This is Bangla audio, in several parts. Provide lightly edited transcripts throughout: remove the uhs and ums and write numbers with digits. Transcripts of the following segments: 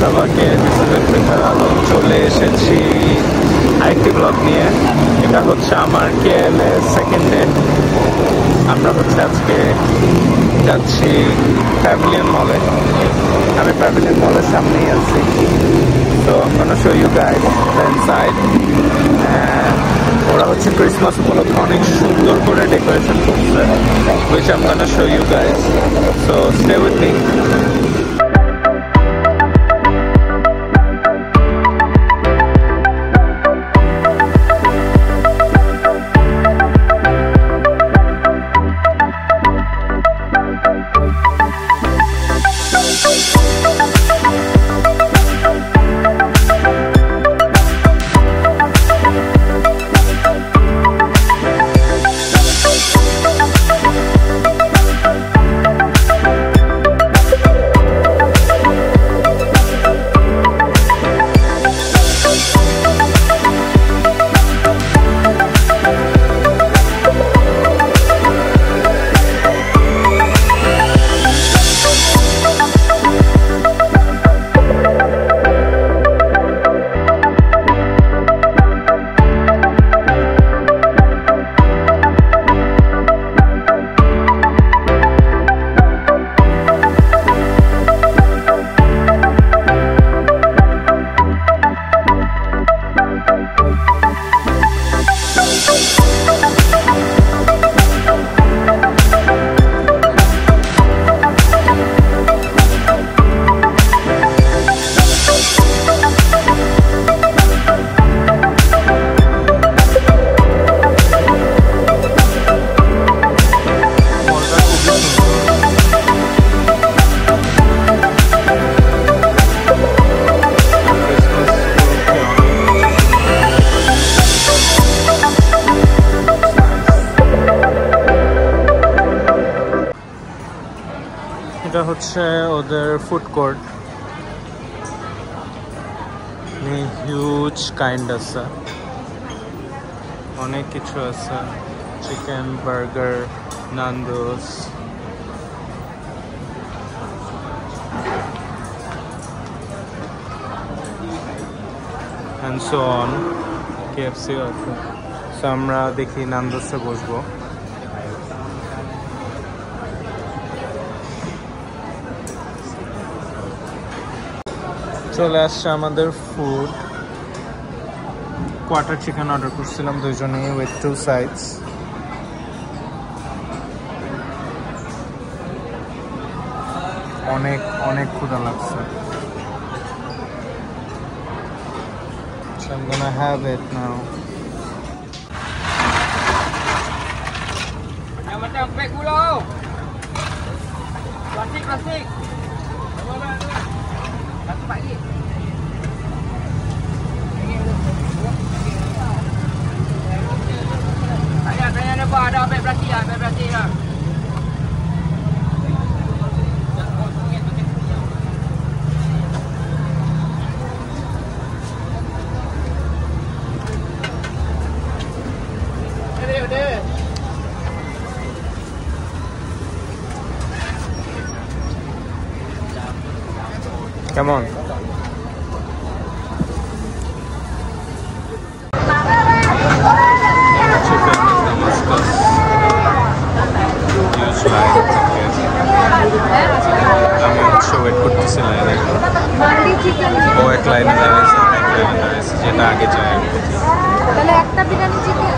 সবাইকে চলে এসেছি আরেকটি ব্লগ নিয়ে। এটা হচ্ছে আমার কেএলএ সেকেন্ড ডে। আমরা হচ্ছে আজকে যাচ্ছি প্যাভিলিয়ন মলে। আমি প্যাভিলিয়ন মলের সামনেই আছি। তো I'm gonna show you guys the inside. ওরা হচ্ছে ক্রিসমাস উপলক্ষে অনেক সুন্দর করে ডেকোরেশন করছে, which I'm gonna show you guys. So stay with me. এটা হচ্ছে ওদের ফুড কোর্ট, হিউজ কাইন্ড আছে, অনেক কিছু আছে, chicken, burger, নান্দোস, and so on. KFC আছে। সো আমরা দেখি নান্দোসে বসবো। চলে আসছে আমাদের ফুড। কোয়ার্টার চিকেন অর্ডার করছিলাম দুজনেই, উইথ 2 sides। অনেক অনেক ক্ষুধা লাগছে। So I'm gonna have it now. Yang macam pack pulau. Plastik. Satu pagi. Saya nampak ada pack plastik lah, Come on. Chicken Damascus. Huge line. আমি হচ্ছে ওয়েট করতেছি লাইনে। ও এক লাইনে দাঁড়াইছে, এক লাইনে দাঁড়াইছে, যেটা আগে যায় আমি দেখি। তাহলে একটা বিরিয়ানি চিকেন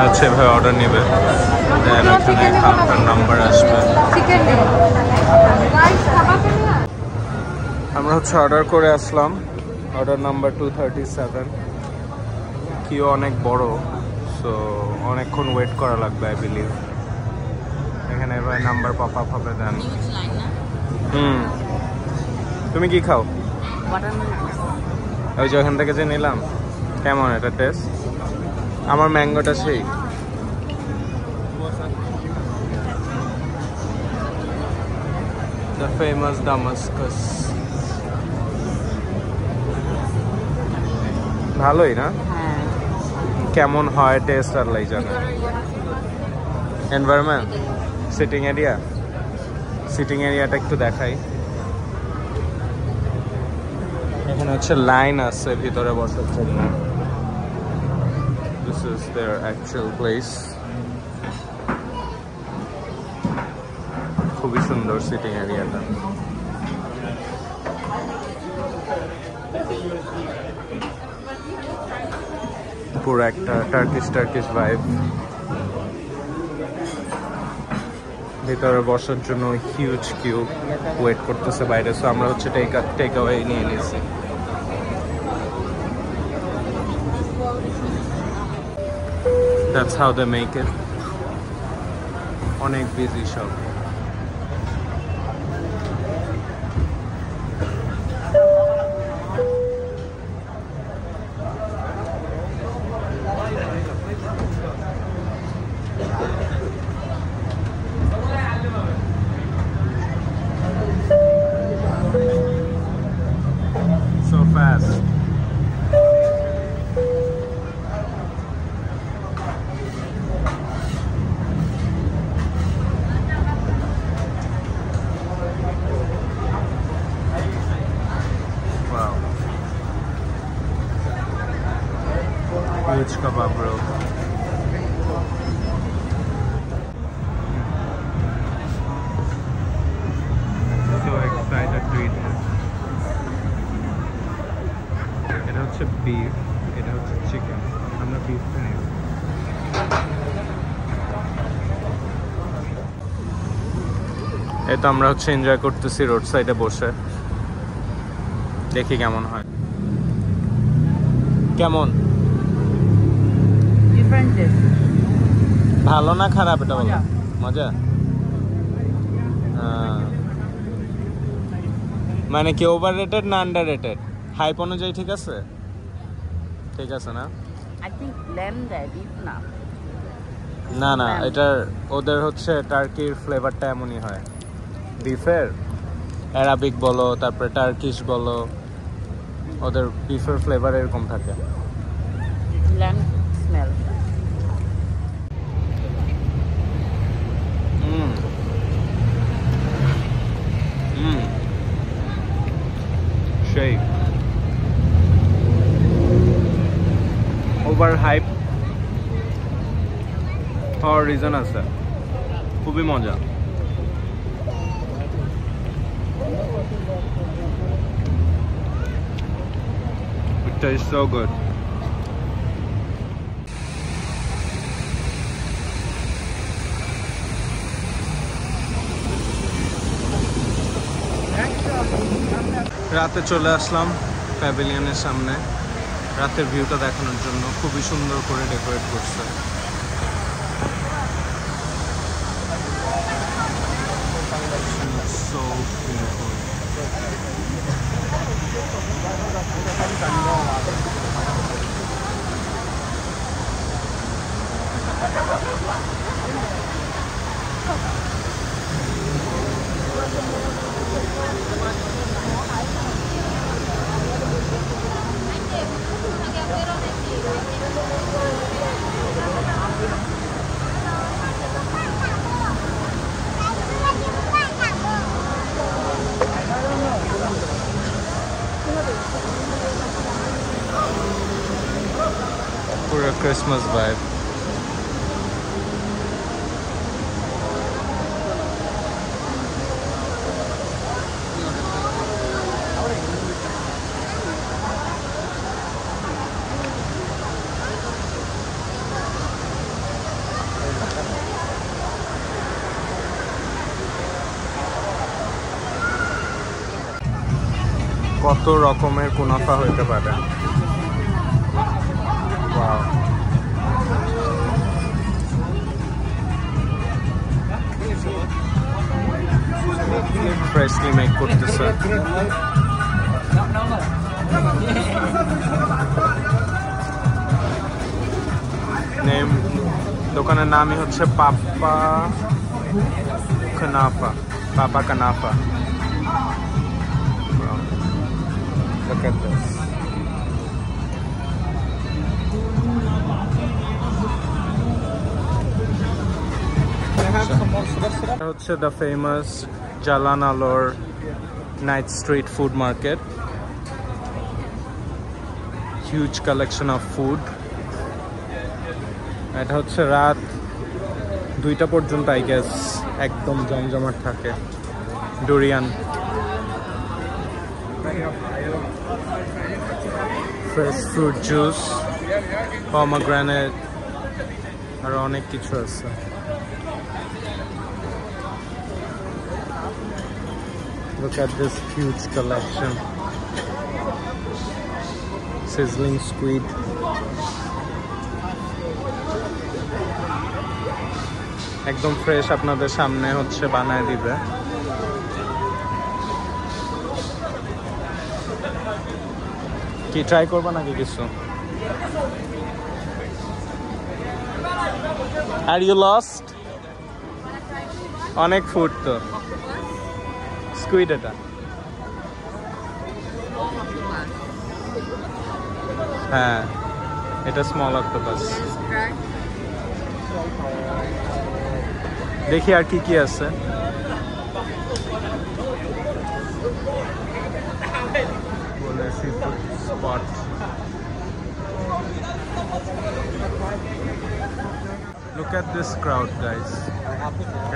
হচ্ছে ভাই অর্ডার নেবে, দেন ওখানে কাউন্টার নাম্বার আসবে। আমরা হচ্ছে অর্ডার করে আসলাম, অর্ডার নাম্বার 237। কিও অনেক বড়, সো অনেকক্ষণ ওয়েট করা লাগবে আই বিলিভ। এখানে এবার নাম্বার পপ আপ হবে দেন। তুমি কি খাও? ওই যে ওখান থেকে যে নিলাম, কেমন এটা টেস্ট? আমার ম্যাঙ্গোটা সেই। The famous Damascus। ভালোই না? কেমন হয় টেস্ট আর লাই জানে। এনভায়রনমেন্ট, সিটিং এরিয়া, সিটিং এরিয়াটা একটু দেখাই। এখানে হচ্ছে লাইন আছে ভিতরে বসার জন্য। This is their actual place. খুবই সুন্দর সিটিং এরিয়াটা। পুরো একটা টার্কিশ ভাইব। ভিতরে বসার জন্য হিউজ কিউ ওয়েট করতেছে বাইরে, সো আমরা হচ্ছে টেক অ্যাওয়ে নিয়ে নিয়েছি। That's how they make it. অনেক বিজি সব। So fast. Wow. Huge kebab roll. So excited to eat this. এটা হচ্ছে বিফ, এটা হচ্ছে চিকেন। আমরা বিফ খাই। এই তো আমরা হচ্ছে এনজয় করতেছি রোড সাইডে বসে, দেখি কেমন হয়। কেমন? Different taste. ভালো না খারাপ এটা বলো? মজা। মানে কি ওভার রেটেড না আন্ডার রেটেড? হাইপ অনুযায়ী ঠিক আছে? ঠিক আছে না? আই থিংক ল্যাম দেয়, বিফ না। না না, এটার ওদের হচ্ছে টার্কির ফ্লেভারটা এমনই হয়। বিফের অ্যারাবিক বলো, তারপরে টার্কিশ বলো, ওদের বিফের ফ্লেভার এরকম থাকে। Lamb smell. সেই ওভার হাইপ হওয়ার রিজন আছে, খুবই মজা। It tastes so good. রাতে চলে আসলাম প্যাভিলিয়নের সামনে রাতের ভিউটা দেখানোর জন্য। খুবই সুন্দর করে ডেকোরেট করছে। So beautiful. Pura Christmas vibe. কত রকমের কুনাফা হইতে পারে। Wow. Freshly made করতেছে। দোকানের নামই হচ্ছে পাপা কানাফা। পাপা কানাফা। Look at this. হচ্ছে the famous Jalan Alor night street food market. Huge collection of food. এটা হচ্ছে রাত 2টা পর্যন্ত আই গেস একদম জমজমাট থাকে। Durian, fresh fruit juice, pomegranate আর অনেক কিছু আছে। Look at this huge collection. Sizzling squid. একদম ফ্রেশ আপনাদের সামনে হচ্ছে বানায় দিবে। কি ট্রাই করবা নাকি কিছু? Are you lost? অনেক ফুড তো। স্কুইড এটা। হ্যাঁ, এটা স্মল অক্টোপাস। দেখি আর কি কি আছে। Spot. Look at this crowd, guys.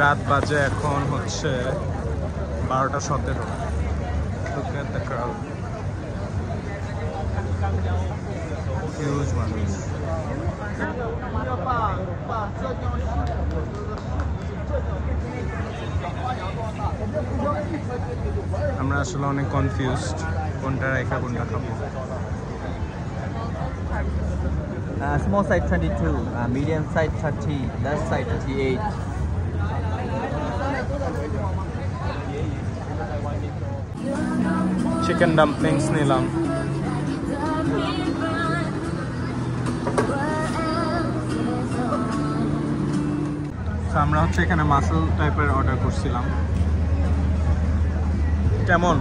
রাত বাজে এখন হচ্ছে 12:17। Look at the crowd. Huge মানুষ। আমরা আসলে অনেক কনফিউজড কোনটা রেখা কোনটা খাবো। Small side 22, medium side 30, large side 38. Chicken dumplings নিলাম। আমরা হচ্ছে এখানে মাসল টাইপের অর্ডার করছিলাম। কেমন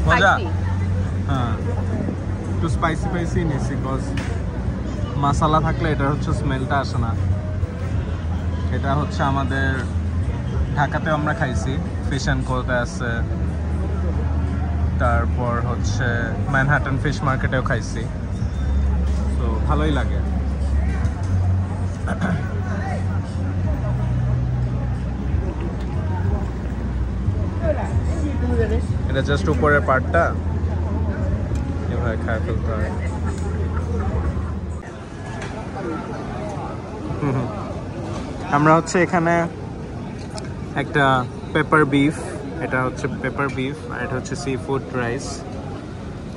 মজা? হ্যাঁ, একটু স্পাইসি স্পাইসি নিয়েছি বিকজ মশলা থাকলে এটা হচ্ছে স্মেলটা আসে না। এটা হচ্ছে আমাদের ঢাকাতেও আমরা খাইছি, ফিশ অ্যান্ড কোতে আছে, তারপর হচ্ছে ম্যানহাটন ফিশ মার্কেটেও খাইছি, তো ভালোই লাগে। এটা জাস্ট উপরের পার্টটা এভাবে খায় ফেলতে হয়। আমরা হচ্ছে এখানে একটা পেপার বিফ, এটা হচ্ছে পেপার বিফ আর এটা হচ্ছে সি ফুড রাইস,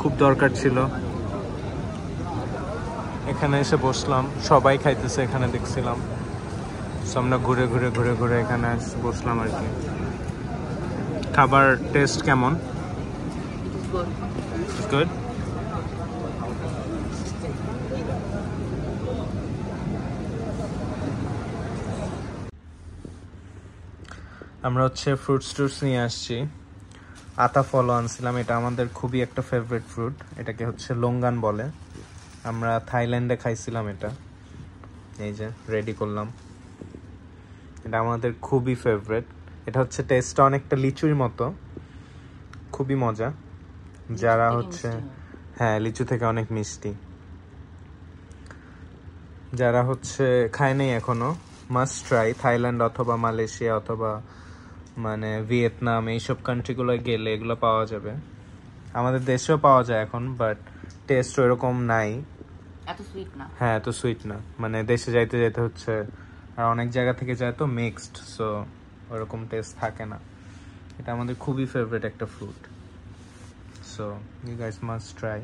খুব দরকার ছিল। এখানে এসে বসলাম, সবাই খাইতেছে এখানে দেখছিলাম, সো আমরা ঘুরে ঘুরে ঘুরে ঘুরে এখানে বসলাম আর কি। খাবার টেস্ট কেমন? গুড। আমরা হচ্ছে ফ্রুটস টুটস নিয়ে আসছি। আতা ফলও আনছিলাম, এটা আমাদের খুবই একটা ফেভারিট ফ্রুট, এটাকে হচ্ছে লঙ্গান বলে। আমরা থাইল্যান্ডে খাইছিলাম এটা, এই যে রেডি করলাম। এটা আমাদের খুবই ফেভারিট। এটা হচ্ছে টেস্টটা অনেকটা লিচুর মতো, খুবই মজা। যারা হচ্ছে হ্যাঁ লিচু থেকে অনেক মিষ্টি, যারা হচ্ছে খায় নাই এখনো মাস্ট ট্রাই। থাইল্যান্ড অথবা মালয়েশিয়া অথবা মানে ভিয়েতনাম এইসব কান্ট্রিগুলো গেলে এগুলো পাওয়া যাবে। আমাদের দেশেও পাওয়া যায় এখন, বাট টেস্ট ওইরকম নাই, এত সুইট না। হ্যাঁ এত সুইট না, মানে দেশে যাইতে যাইতে হচ্ছে আর অনেক জায়গা থেকে যায় তো মিক্সড, সো ওরকম টেস্ট থাকে না। এটা আমাদের খুবই ফেভারিট একটা fruit, so you guys must try.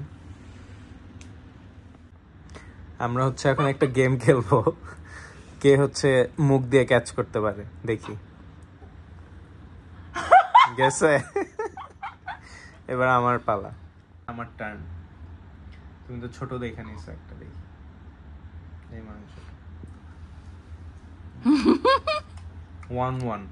আমরা হচ্ছে এখন একটা গেম খেলবো, কে হচ্ছে মুখ দিয়ে ক্যাচ করতে পারে দেখি। গেছে? এবার আমার পালা, আমার টার্ন। তুমি তো ছোট দেখে নিছো, একটা দেখি এই মাংস 1-1